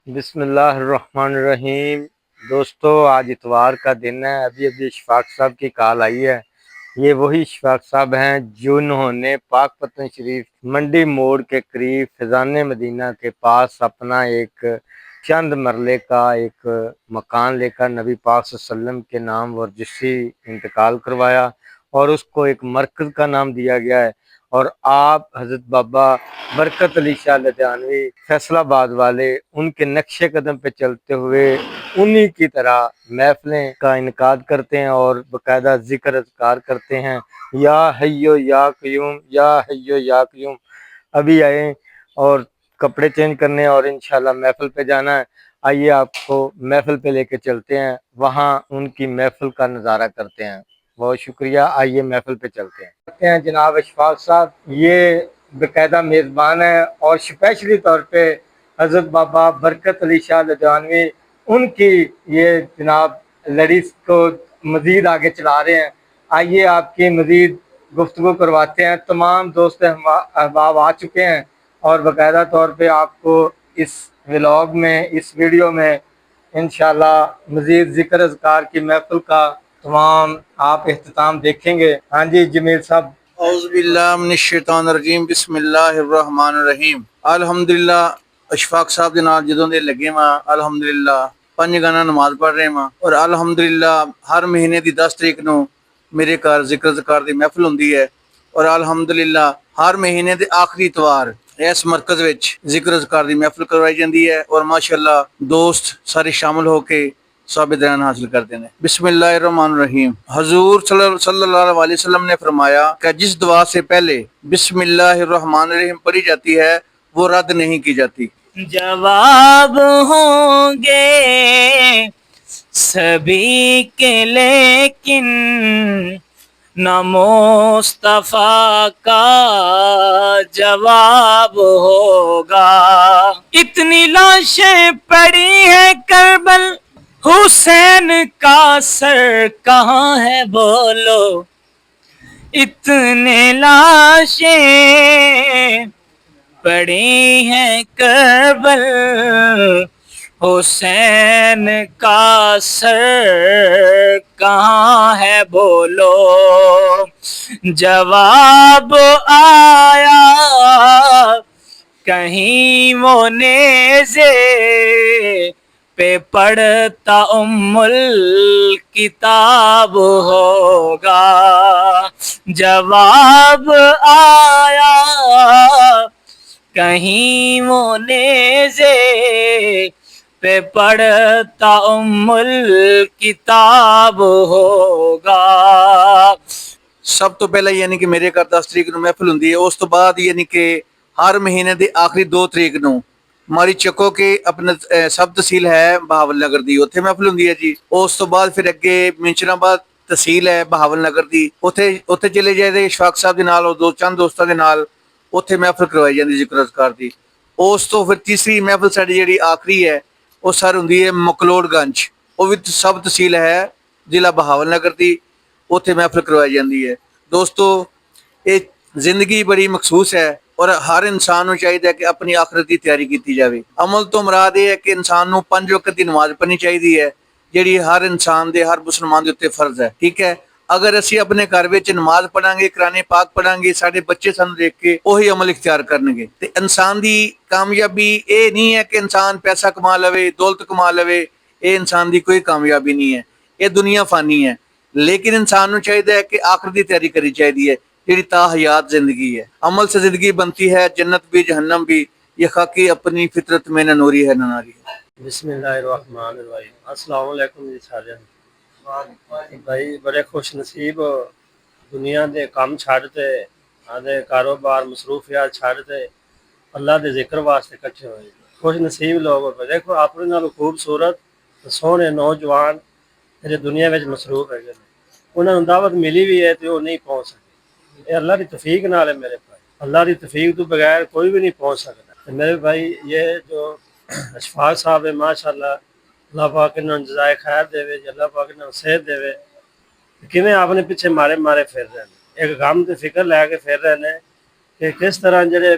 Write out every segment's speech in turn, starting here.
بسم اللہ الرحمن الرحیم۔ دوستو، آج اتوار کا دن ہے۔ ابھی اشفاق صاحب کی کال آئی ہے۔ یہ وہی اشفاق صاحب ہیں جنہوں نے پاک پتن شریف منڈی موڑ کے قریب فیضان مدینہ کے پاس اپنا ایک چند مرلے کا ایک مکان لے کر نبی پاک صلی اللہ علیہ وسلم کے نام ورجسی انتقال کروایا اور اس کو ایک مرکز کا نام دیا گیا ہے۔ اور آپ حضرت بابا برکت علی شاہ لدھیانوی فیصل آباد والے ان کے نقش قدم پہ چلتے ہوئے انہی کی طرح محفلیں کا انعقاد کرتے ہیں اور باقاعدہ ذکر اذکار کرتے ہیں، یا حیو یا قیوم، یا حیو یا قیوم۔ ابھی آئے اور کپڑے چینج کرنے اور انشاءاللہ محفل پہ جانا ہے۔ آئیے آپ کو محفل پہ لے کے چلتے ہیں، وہاں ان کی محفل کا نظارہ کرتے ہیں۔ بہت شکریہ، آئیے محفل پہ چلتے ہیں۔ جناب اشفاق صاحب یہ باقاعدہ میزبان ہیں اور اسپیشلی طور پہ حضرت بابا برکت علی شاہ لدھیانوی ان کی یہ جناب لڑی کو مزید آگے چلا رہے ہیں۔ آئیے آپ کی مزید گفتگو کرواتے ہیں۔ تمام دوست احباب آ چکے ہیں اور باقاعدہ طور پہ آپ کو اس ولاگ میں، اس ویڈیو میں انشاءاللہ مزید ذکر اذکار کی محفل کا تمام آپ اختتام دیکھیں گے۔ ہاں جی جمیل صاحب۔ اعوذ باللہ من الشیطان الرجیم، بسم اللہ الرحمن الرحیم۔ الحمدللہ اشفاق صاحب دے نال جدوں دے لگے ماں الحمدللہ 5 گانا نماز پڑھ رہے ماں، اور الحمدللہ ہر مہینے دی 10 تاریخ نو میرے گھر ذکر ذکار دی محفل ہوندی ہے، اور الحمدللہ ہر مہینے دے آخری اتوار اس مرکز وچ ذکر ذکار دی محفل کروائی جاندی ہے، اور ماشاءاللہ دوست سارے شامل ہو کے ثواب درجات حاصل کرتے ہیں۔ بسم اللہ الرحمن الرحیم۔ حضور صلی اللہ علیہ وسلم نے فرمایا کہ جس دعا سے پہلے بسم اللہ الرحمن الرحیم پڑھی جاتی ہے وہ رد نہیں کی جاتی۔ جواب ہوں گے سبھی کے لیکن نہ مصطفیٰ کا جواب ہوگا۔ اتنی لاشیں پڑی ہیں کربل، حسین کا سر کہاں ہے بولو۔ اتنے لاشیں پڑی ہیں کربل، حسین کا سر کہاں ہے بولو۔ جواب آیا کہیں وہ نیزے پہ پڑھتا الکتاب ہوگا۔ جواب آیا کہیں وہ نیزے پہ پڑھتا الکتاب ہوگا۔ سب تو پہلے یعنی کہ میرے گھر 10 تاریخ نو محفل ہوندی ہے، اس تو بعد یعنی کہ ہر مہینے دے آخری 2 تاریخ نو ہماری چکو کے اپنا سب تحصیل ہے بہاول نگر دی، اوتھے محفل ہوندی ہے جی۔ اس تو بعد پھر اگے منچناباد تحصیل ہے بہاول نگر دی، اوتھے چلے جائے دے اشفاق صاحب دے نال اور دو چند دوستاں دے نال اوتھے محفل کروائی جاندی ذکر اذکار دی۔ اس تو پھر تیسری محفل ساڈی جیڑی آخری ہے وہ سر ہوندی ہے مکلوڑ گنج، وہ بھی سب تحصیل ہے ضلع بہاول نگر دی، اوتھے محفل کروائی جاندی ہے۔ دوستو یہ زندگی بڑی مخصوص ہے اور ہر انسان نو چاہیے کہ اپنی آخرت کی تیاری کی جاوے۔ عمل تو مراد یہ ہے کہ انسان نو 5 وقت کی نماز پڑھنی چاہیے ہے، جیڑی ہر انسان دے ہر مسلمان دے اوتے فرض ہے، ٹھیک ہے۔ اگر اسی اپنے گھر وچ نماز پڑھاں گے، قرآن پاک پڑھاں گے، سارے بچے سانو دیکھ کے وہی عمل اختیار کرن گے، تے انسان دی کامیابی اے نہیں ہے کہ انسان پیسہ کما لوے، دولت کما لوے، اے انسان دی کوئی کامیابی نہیں ہے، یہ دنیا فانی ہے۔ لیکن انسان نو چاہیے کہ آخرت دی تیاری کرنی چاہیے جیڑی تا حیات زندگی ہے۔ عمل سے زندگی بنتی ہے، جنت بھی جہنم بھی، یہ خاکی اپنی فطرت میں نہ نوری ہے نہ ناری ہے۔ بسم اللہ الرحمن الرحیم۔ السلام علیکم جی سارے بھائی، بڑے خوش نصیب دنیا دے کام چھڑتے آدھے کاروبار مصروفیات چھڑتے اللہ دے ذکر واسطے کٹھے ہوئے، خوش نصیب لوگ ہو۔ دیکھو اپنے نال خوبصورت سونے نوجوان میرے دنیا میں مصروف ہے، انہوں نے دعوت ملی بھی ہے تو وہ نہیں پہنچ سکتے، یہ اللہ کی توفیق نال ہے میرے بھائی، اللہ کی توفیق تو بغیر کوئی بھی نہیں پہنچ سکتا۔ میرے بھائی یہ جو اشفاق صاحب ہے ماشاءاللہ، اللہ پاک انہوں جزائے خیر دے، اللہ پاک انہوں صحت دے، کہ میں اپنے پیچھے مارے پھر رہے ہیں، ایک غم تے فکر لے کے پھر رہے ہیں ਕਿ ਕਿਸ ਤਰ੍ਹਾਂ ਜਿਹੜੇ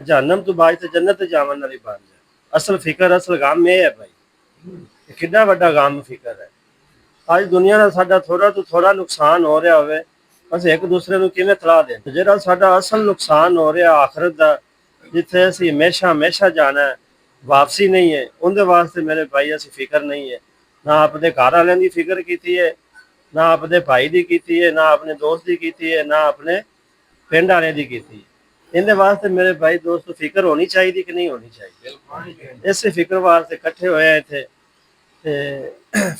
ਜਹੰਨਮ ਤੋਂ ਬਾਅਦ ਤੇ ਜੰਨਤ ਤੇ ਜਾਵਣ ਵਾਲੀ ਬਣ ਜਾਏ। ਅਸਲ ਫਿਕਰ ਅਸਲ ਗਮ ਇਹ ਹੈ ਭਾਈ, ਇਹ ਕਿੰਨਾ ਵੱਡਾ ਗਮ ਫਿਕਰ ਹੈ। ਅੱਜ ਦੁਨੀਆ ਦਾ ਸਾਡਾ ਥੋੜਾ ਤੋਂ ਥੋੜਾ ਨੁਕਸਾਨ ਹੋ ਰਿਹਾ ਹੋਵੇ, ਅਸੀਂ ਇੱਕ ਦੂਸਰੇ ਨੂੰ ਕਿਵੇਂ ਤਲਾ ਦੇ। ਜਿਹੜਾ ਸਾਡਾ ਅਸਲ ਨੁਕਸਾਨ ਹੋ ਰਿਹਾ ਆਖਰਤ ਦਾ, ਜਿੱਥੇ ਅਸੀਂ ਹਮੇਸ਼ਾ ਹਮੇਸ਼ਾ ਜਾਣਾ ਹੈ, ਵਾਪਸੀ ਨਹੀਂ ਹੈ, ਉਹਦੇ ਵਾਸਤੇ ਮੇਰੇ ਭਾਈ ਅਸੀਂ ਫਿਕਰ ਨਹੀਂ ਹੈ। ਨਾ ਆਪਣੇ ਘਰ ਵਾਲਿਆਂ ਦੀ ਫਿਕਰ ਕੀਤੀ ਹੈ, ਨਾ ਆਪਣੇ ਭਾਈ ਦੀ ਕੀਤੀ ਹੈ, ਨਾ ਆਪਣੇ ਦੋਸਤ ਦੀ ਕੀਤੀ ਹੈ, ਨਾ ਆਪਣੇ ਪਿੰਡ ਵਾਲਿਆਂ ਦੀ ਕੀਤੀ ਹੈ। ਇਹਦੇ ਵਾਸਤੇ ਮੇਰੇ ਭਾਈ ਦੋਸਤੋ ਫਿਕਰ ਹੋਣੀ ਚਾਹੀਦੀ ਕਿ ਨਹੀਂ ਹੋਣੀ ਚਾਹੀਦੀ। ਇਸੇ ਫਿਕਰ ਵਾਸਤੇ ਇਕੱਠੇ ਹੋਏ ਆ ਇੱਥੇ। ਤੇ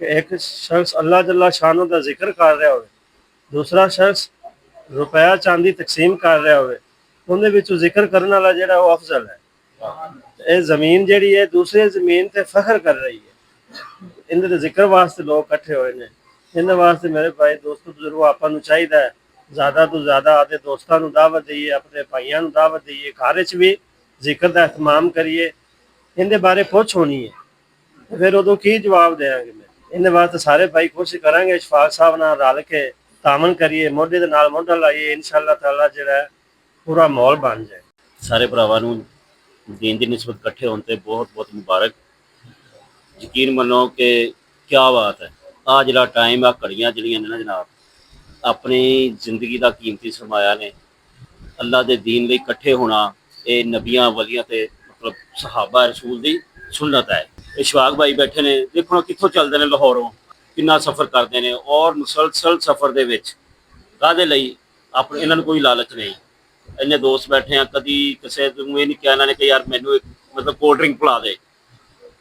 ਕਿ ਇੱਕ ਸ਼ਖਸ ਅੱਲਾਹ ਜੱਲਾ ਸ਼ਾਨੋ ਦਾ ਜ਼ਿਕਰ ਕਰ ਰਿਹਾ ਹੋਵੇ, ਦੂਸਰਾ ਸ਼ਖਸ ਰੁਪਇਆ ਚਾਂਦੀ ਤਕਸੀਮ ਕਰ ਰਿਹਾ ਹੋਵੇ, ਉਹਦੇ ਵਿੱਚੋਂ ਜ਼ਿਕਰ ਕਰਨ ਵਾਲਾ ਜਿਹੜਾ ਉਹ ਅਫਜ਼ਲ ਹੈ। ਇਹ ਜ਼ਮੀਨ ਜਿਹੜੀ ਹੈ ਦੂਸਰੇ ਜ਼ਮੀਨ ਤੇ ਫਖਰ ਕਰ ਰਹੀ ਹੈ। ਇਹਦੇ ਤੇ ਜ਼ਿਕਰ ਵਾਸਤੇ ਲੋਕ ਇਕੱਠੇ ਹੋਏ ਨੇ। ਇਹਦੇ ਵਾਸਤੇ ਮੇਰੇ ਭਾਈ ਦੋਸਤੋ ਬਜ਼ੁਰਗੋ ਆਪਾਂ ਨੂੰ ਚਾਹੀਦਾ ਹੈ ਜ਼ਿਆਦਾ ਤੋਂ ਜ਼ਿਆਦਾ ਆਪਣੇ ਦੋਸਤਾਂ ਨੂੰ ਦਾਵਤ ਦਈਏ, ਆਪਣੇ ਭਾਈਆਂ ਨੂੰ ਦਾਵਤ ਦਈਏ, ਘਰ ਵਿੱਚ ਵੀ ਜ਼ਿਕਰ ਦਾ ਇਤਮਾਮ ਕਰੀਏ। ਇਹਦੇ ਬਾਰੇ ਪੁੱਛ ਹੋਣੀ ਹੈ, ਫਿਰ ਉਦੋਂ ਕੀ ਜਵਾਬ ਦੇਵਾਂਗੇ। ਮੈਂ ਇਹਦੇ ਵਾਸਤੇ ਸਾਰੇ ਭਾਈ ਕੋਸ਼ਿਸ਼ ਕਰਾਂਗੇ ਇਸ਼ਫਾਕ ਸਾਹਿਬ ਨਾਲ ਰਲ ਕੇ ਤਾਮਨ ਕਰੀਏ, ਮੋਢੇ ਦੇ ਨਾਲ ਮੋਢਾ ਲਾਈਏ, ਇਨਸ਼ਾ ਅੱਲਾਹ ਤਾਲਾ ਜਿਹੜਾ ਪੂਰਾ ਮਾਹੌਲ ਬਣ ਜਾਏ। ਸਾਰੇ ਭਰਾਵਾਂ ਨੂੰ ਦੀਨ ਦੀ ਨਿਸਬਤ ਇਕੱਠੇ ਹੋਣ ਤੇ ਬਹੁਤ ਬਹੁਤ ਮੁਬਾਰਕ। ਯਕੀਨ ਮੰਨੋ ਕਿ ਕਿਆ ਬਾਤ ਹੈ। ਆ ਜਿਹੜਾ ਟਾਈਮ ਆ, ਘੜੀਆਂ ਜਿਹੜੀਆਂ ਨੇ ਨਾ ਜਨਾਬ, ਆਪਣੀ ਜ਼ਿੰਦਗੀ ਦਾ ਕੀਮਤੀ ਸਰਮਾਇਆ ਨੇ। ਅੱਲਾ ਦੇ ਦੀਨ ਲਈ ਇਕੱਠੇ ਹੋਣਾ ਇਹ ਨਬੀਆਂ ਵਲੀਆਂ ਤੇ ਮਤਲਬ ਸਹਾਬਾ ਰਸੂਲ ਦੀ ਸੁਨਨਤ ਹੈ। ਇਸ਼ਫਾਕ ਭਾਈ ਬੈਠੇ ਨੇ, ਦੇਖੋ ਕਿੱਥੋਂ ਚੱਲਦੇ ਨੇ, ਲਾਹੌਰੋਂ ਕਿੰਨਾ ਸਫ਼ਰ ਕਰਦੇ ਨੇ, ਔਰ ਮੁਸਲਸਲ ਸਫ਼ਰ ਦੇ ਵਿੱਚ ਕਾਹਦੇ ਲਈ ਆਪਣੇ ਇਹਨਾਂ ਨੂੰ ਕੋਈ ਲਾਲਚ ਨਹੀਂ। ਇੰਨੇ ਦੋਸਤ ਬੈਠੇ ਆ, ਕਦੀ ਕਿਸੇ ਨੂੰ ਇਹ ਨਹੀਂ ਕਿਹਾ ਇਹਨਾਂ ਨੇ ਕਿ ਯਾਰ ਮੈਨੂੰ ਇੱਕ ਮਤਲਬ ਕੋਲਡ ਡਰਿੰਕ ਪਿਲਾ ਦੇ।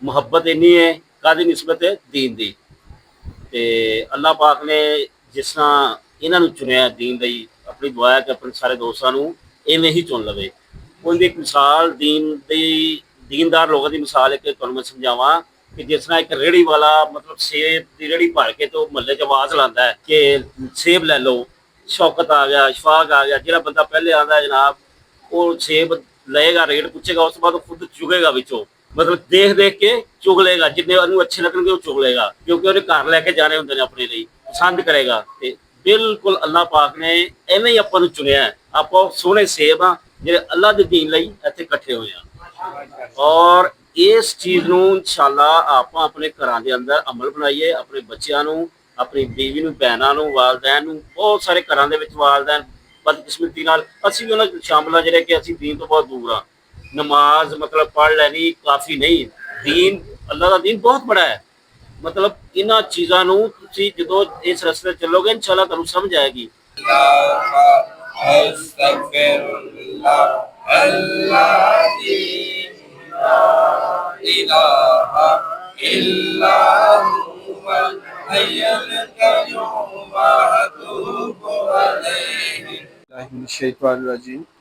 ਮੁਹੱਬਤ ਇੰਨੀ ਹੈ ਕਾਹਦੀ ਨਿਸਬਤ ਹੈ, ਦੀਨ ਦੀ। ਤੇ ਅੱਲਾਹ ਪਾਕ ਨੇ ਜਿਸ ਤਰ੍ਹਾਂ ਇਹਨਾਂ ਨੂੰ ਚੁਣਿਆ ਦੀਨ ਲਈ, ਆਪਣੀ ਦੁਆ ਹੈ ਕਿ ਆਪਣੇ ਸਾਰੇ ਦੋਸਤਾਂ ਨੂੰ ਇਵੇਂ ਹੀ ਚੁਣ ਲਵੇ। ਉਹਦੀ ਇੱਕ ਮਿਸਾਲ ਦੀਨ ਦੀ, ਦੀਨਦਾਰ ਲੋਕਾਂ ਦੀ ਮਿਸਾਲ ਇੱਕ ਤੁਹਾਨੂੰ ਮੈਂ ਸਮਝਾਵਾਂ ਕਿ ਜਿਸ ਤਰ੍ਹਾਂ ਇੱਕ ਰੇਹੜੀ ਵਾਲਾ ਮਤਲਬ ਸੇਬ ਦੀ ਰੇਹੜੀ ਭਰ ਕੇ ਤੇ ਉਹ ਮਹੱਲੇ 'ਚ ਆਵਾਜ਼ ਲਾਉਂਦਾ ਹੈ ਕਿ ਸੇਬ ਲੈ ਲਓ, ਸ਼ੌਕਤ ਆ ਗਿਆ, ਇਸ਼ਫਾਕ ਆ ਗਿਆ। ਜਿਹੜਾ ਬੰਦਾ ਪਹਿਲੇ ਆਉਂਦਾ ਜਨਾਬ ਉਹ ਸੇਬ ਲਏਗਾ, ਰੇਟ ਪੁੱਛੇਗਾ, ਉਸ ਤੋਂ ਬਾਅਦ ਉਹ ਖੁਦ ਚੁਗੇਗਾ ਵਿੱਚੋਂ, ਮਤਲਬ ਦੇਖ ਦੇਖ ਕੇ ਚੁਗ ਲਏਗਾ, ਜਿੰਨੇ ਉਹਨੂੰ ਅੱਛੇ ਲੱਗਣਗੇ ਉਹ ਚੁਗ ਲਏਗਾ, ਕਿਉਂਕਿ ਉਹਨੇ ਘਰ ਲੈ ਕੇ ਜਾਣੇ ਹੁੰਦੇ ਨੇ ਆਪਣੇ ਲਈ, ਪਸੰਦ ਕਰੇਗਾ। ਤੇ ਬਿਲਕੁਲ ਅੱਲਾਹ ਪਾਕ ਨੇ ਐਵੇਂ ਹੀ ਆਪਾਂ ਨੂੰ ਚੁਣਿਆ। ਆਪਾਂ ਸੋਹਣੇ ਸੇਬ ਆ ਜਿਹੜੇ ਅੱਲਾਹ ਦੇ ਦੀਨ ਲਈ ਇੱਥੇ ਇਕੱਠੇ ਹੋਏ ਆ, ਔਰ ਇਸ ਚੀਜ਼ ਨੂੰ ਇਨਸ਼ਾਅੱਲਾ ਆਪਾਂ ਆਪਣੇ ਘਰਾਂ ਦੇ ਅੰਦਰ ਅਮਲ ਬਣਾਈਏ। ਆਪਣੇ ਬੱਚਿਆਂ ਨੂੰ, ਆਪਣੀ ਬੀਵੀ ਨੂੰ, ਭੈਣਾਂ ਨੂੰ, ਵਾਲਦੈਨ ਨੂੰ, ਬਹੁਤ ਸਾਰੇ ਘਰਾਂ ਦੇ ਵਿੱਚ ਵਾਲਦੈਨ ਬਦਕਿਸਮਤੀ ਨਾਲ ਅਸੀਂ ਵੀ ਉਹਨਾਂ ਸ਼ਾਮਲ ਆ ਜਿਹੜੇ ਕਿ ਅਸੀਂ ਦੀਨ ਤੋਂ ਬਹੁਤ ਦੂਰ ਆ। ਨਮਾਜ਼ ਮਤਲਬ ਪੜ੍ਹ ਲੈਣੀ ਕਾਫੀ ਨਹੀਂ, ਦੀਨ ਅੱਲਾਹ ਦਾ ਦੀਨ ਬਹੁਤ ਬੜਾ ਹੈ। ਮਤਲਬ ਇਹਨਾਂ ਚੀਜ਼ਾਂ ਨੂੰ ਤੁਸੀਂ ਜਦੋਂ ਇਸ ਰਸਤੇ ਚੱਲੋਗੇ ਇਨਸ਼ਾਅੱਲਾ ਤੁਹਾਨੂੰ ਸਮਝ ਆਏਗੀ।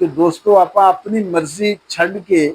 ਕਿ ਦੋਸਤੋ ਆਪਾਂ ਆਪਣੀ ਮਰਜ਼ੀ ਛੱਡ ਕੇ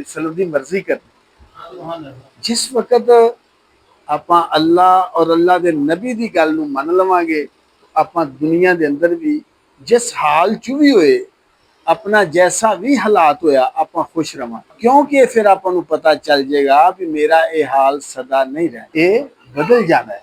ਵਸੱਲਮ ਦੀ ਮਰਜ਼ੀ ਕਰਨੀ। ਜਿਸ ਵਕਤ ਆਪਾਂ ਅੱਲਾਹ ਔਰ ਅੱਲਾਹ ਦੇ ਨਬੀ ਦੀ ਗੱਲ ਨੂੰ ਮੰਨ ਲਵਾਂਗੇ, ਆਪਾਂ ਦੁਨੀਆ ਦੇ ਅੰਦਰ ਵੀ ਜਿਸ ਹਾਲ ਚ ਵੀ ਹੋਏ, ਆਪਣਾ ਜੈਸਾ ਵੀ ਹਾਲਾਤ ਹੋਇਆ, ਆਪਾਂ ਖੁਸ਼ ਰਵਾਂ, ਕਿਉਂਕਿ ਫਿਰ ਆਪਾਂ ਨੂੰ ਪਤਾ ਚੱਲ ਜਾਏਗਾ ਵੀ ਮੇਰਾ ਇਹ ਹਾਲ ਸਦਾ ਨਹੀਂ ਰਹਿਣਾ, ਇਹ ਬਦਲ ਜਾਣਾ ਹੈ।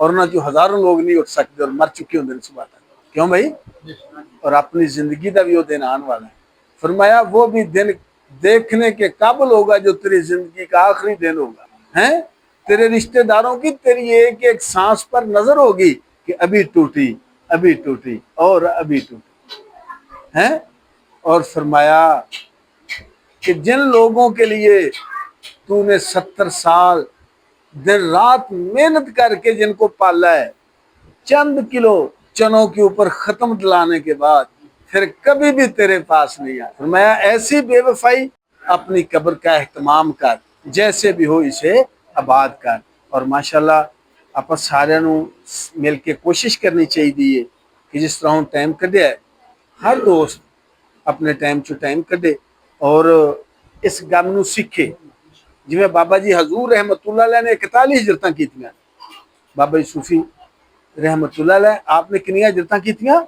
اور نہ جو ہزاروں لوگ نہیں اٹھ سکتے اور مر چکے ہوں دن صبح تک. کیوں بھائی؟ اور اپنی زندگی کا بھی وہ دن آنے والا ہے. فرمایا وہ بھی دن دیکھنے کے قابل ہوگا جو تیری زندگی کا آخری دن ہوگا ہیں. تیرے رشتہ داروں کی تیری ایک ایک سانس پر نظر ہوگی کہ ابھی ٹوٹی اور ابھی ٹوٹی ہیں. اور فرمایا کہ جن لوگوں کے لیے تو نے 70 سال دن رات محنت کر کے جن کو پالا ہے، چند کلو چنوں کے اوپر ختم دلانے کے بعد پھر کبھی بھی تیرے پاس نہیں آیا. فرمایا ایسی بے وفائی اپنی قبر کا اہتمام کر، جیسے بھی ہو اسے آباد کر. اور ماشاءاللہ آپ سارے مل کے کوشش کرنی چاہیے کہ جس طرح ہوں ٹائم کڈیا ہے، ہر دوست اپنے ٹائم چو ٹائم کڈے اور اس گم نو سیکھے. جی بابا جی حضور رحمت اللہ علیہ نے 41 ہجرتاں کیتیاں. بابا جی صوفی رحمت اللہ علیہ آپ نے کنیا ہجرتاں کیتیاں؟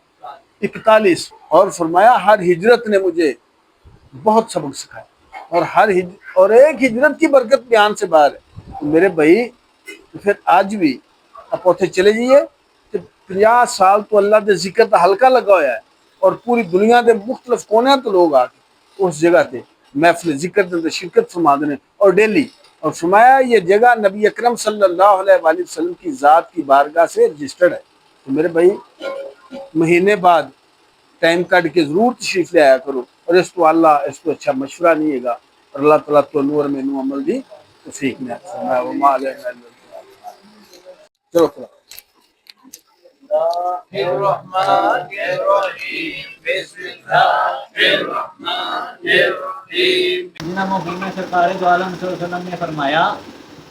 41. اور فرمایا ہر ہجرت نے مجھے بہت سبق سکھایا اور ایک ہجرت کی برکت بیان سے باہر ہے. میرے بھائی پھر آج بھی آپ اتنے چلے جائیے کہ 50 سال تو اللہ دے ذکر کا حلقہ لگا ہوا ہے اور پوری دنیا دے مختلف کونے تو لوگ آ کے اس جگہ تے محفل ذکر دے شرکت فرما دے اور ڈیلی. اور فرمایا یہ جگہ نبی اکرم صلی اللہ علیہ وآلہ وسلم کی ذات کی بارگاہ سے رجسٹرڈ ہے. تو میرے بھائی مہینے بعد ٹائم کاٹ کے ضرور تشریف لے آیا کرو. اور اس کو اللہ اس کو اچھا مشورہ نہیں ہے گا اور اللہ تعالیٰ تو نور میں نو عمل دی توفیق میں چلو جنہاں مبینہ سرکار دو عالم صلی اللہ علیہ وسلم نے فرمایا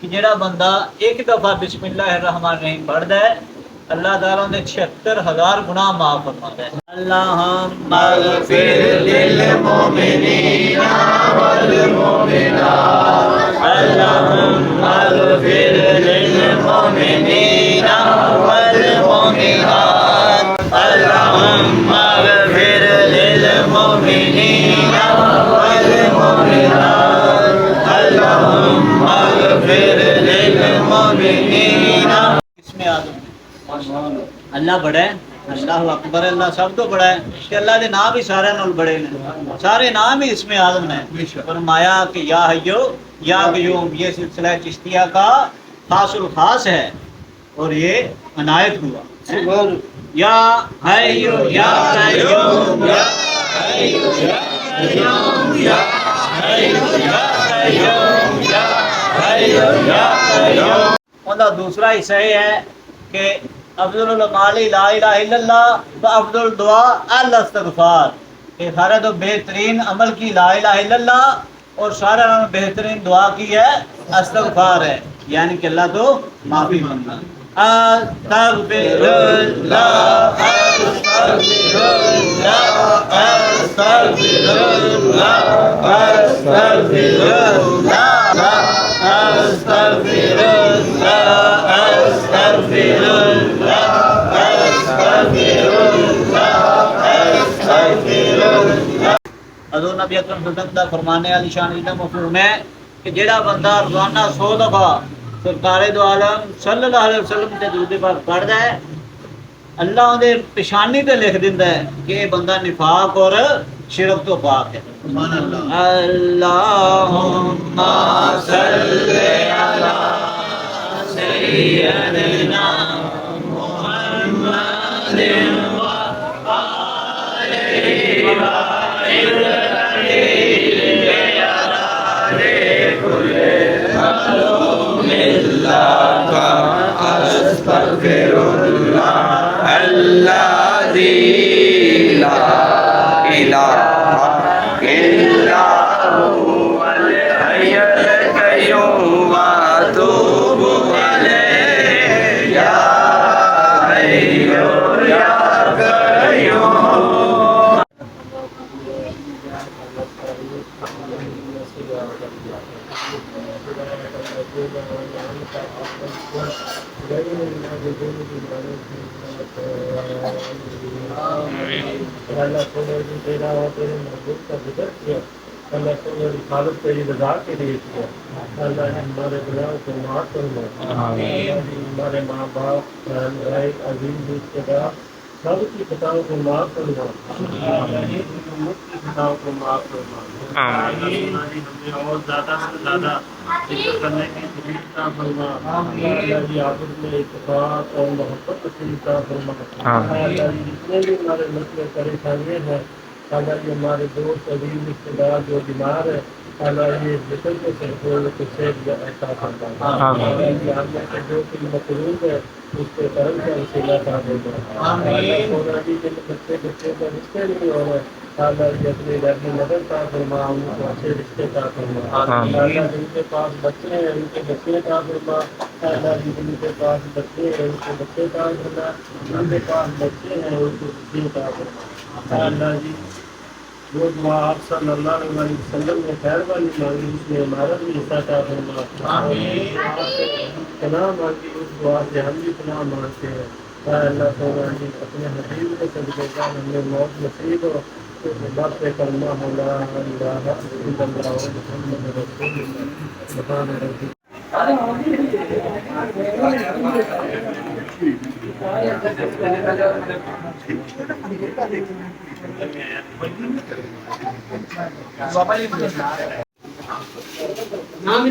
کہ جڑا بندہ ایک دفعہ بسم اللہ الرحمن الرحیم پڑھتا ہے اللہ تعالیٰ نے 76,000 گناہ معاف فرماتا ہے. اللہم اغفر للمؤمنین والمؤمنات اللہم اغفر للمؤمنین والمؤمنات اللہم اغفر للمؤمنین والمؤمنات اللہم اغفر للمؤمنین. اس میں آدم اللہ بڑا ہے، اللہ اکبر، اللہ سب تو بڑا ہے کہ اللہ کے نام بھی سارے نال بڑے ہیں، سارے نام ہی اس میں آدم ہیں. فرمایا کہ یا حیو یا قیوم یہ سلسلہ چشتیہ کا خاص الخاص ہے اور یہ عنایت ہوا. یا حیو یا قیوم یا حیو یا قیوم یا حیو یا قیوم یا حیو یا قیوم. ان کا دوسرا حصہ یہ ہے کہ افضل العمال لا الہ الا اللہ و افضل الدعاء الاستغفار، کہ سارے تو بہترین عمل کی لا الہ الا اللہ اور سارے بہترین دعا کی ہے استغفار ہے، یعنی کہ اللہ تو معافی مانگنا. استغفر اللہ استغفر اللہ استغفر اللہ استغفر اللہ استغفر اللہ استغفر اللہ استغفر اللہ استغفر اللہ. حضور نبی اکرم صلی اللہ علیہ وسلم کا فرمانے والی شان اتنا مفہوم ہے کہ جڑا بندہ روزانہ 100 دفعہ سرکار دو عالم صلی اللہ علیہ وسلم تے درود پاک پڑھدا ہے اللہ اندے پیشانی تے لکھ دیندا ہے کہ یہ بندہ نفاق اور شرک تو پاک ہے. سبحان اللہ. اللہم صلی علی سیدنا محمد و آلہ استغفر اللہ الذی لا الہ الا هو الحی القیوم واتوب الیہ یا حی یا قیوم. اللہ کو میری خالق تیری رضا کے لیے کیا. اللہ نے ہمارے گناہوں کو معاف فرما. اللہ نے ہمارے ماں باپ بہن بھائی عزیز رشتے دار سب کی خطاؤں کو معاف فرما. اللہ نے امت کی خطاؤں کو معاف فرما. ہمیں اور زیادہ سے زیادہ ذکر کرنے کی توفیق عطا فرما. اللہ کی آپس میں اتفاق اور محبت نصیب عطا فرما. اللہ جتنے بھی ہمارے مسئلے پریشانیاں ہیں اللہ یہ ہمارے دوست عزیز رشتے دار جو بیمار ہے اللہ یہ ذکر کے سرکول کو صحت عطا فرما. اللہ ہم میں سے جو کوئی مقروض ہے اس کے کرم کا وسیلہ عطا فرما. اللہ سونا جی جن بچے کا رشتے نہیں ہو رہے اللہ جی اپنی رب مدد عطا فرما ان کو اچھے رشتے عطا فرما. اللہ جن کے پاس بچے ہیں ان کے بچے عطا فرما. اللہ جی جن کے پاس بچے ہیں ان کے بچے عطا فرما. جن کے پاس بچے ہیں ان کو بچے عطا فرما. اللہ جی جو دعا آپ صلی اللہ علیہ وسلم نے خیر والی مانگی اس میں ہمارا بھی حصہ عطا فرما. آپ سے پناہ مانگی اس دعا سے ہم بھی پناہ مانگتے ہیں. اے اللہ تعالیٰ جی اپنے حبیب کے صدقے کا ہمیں موت نصیب ہو بات سے کرنا ہوگا. اللہ محمد رسول اللہ سبحان ربی. نام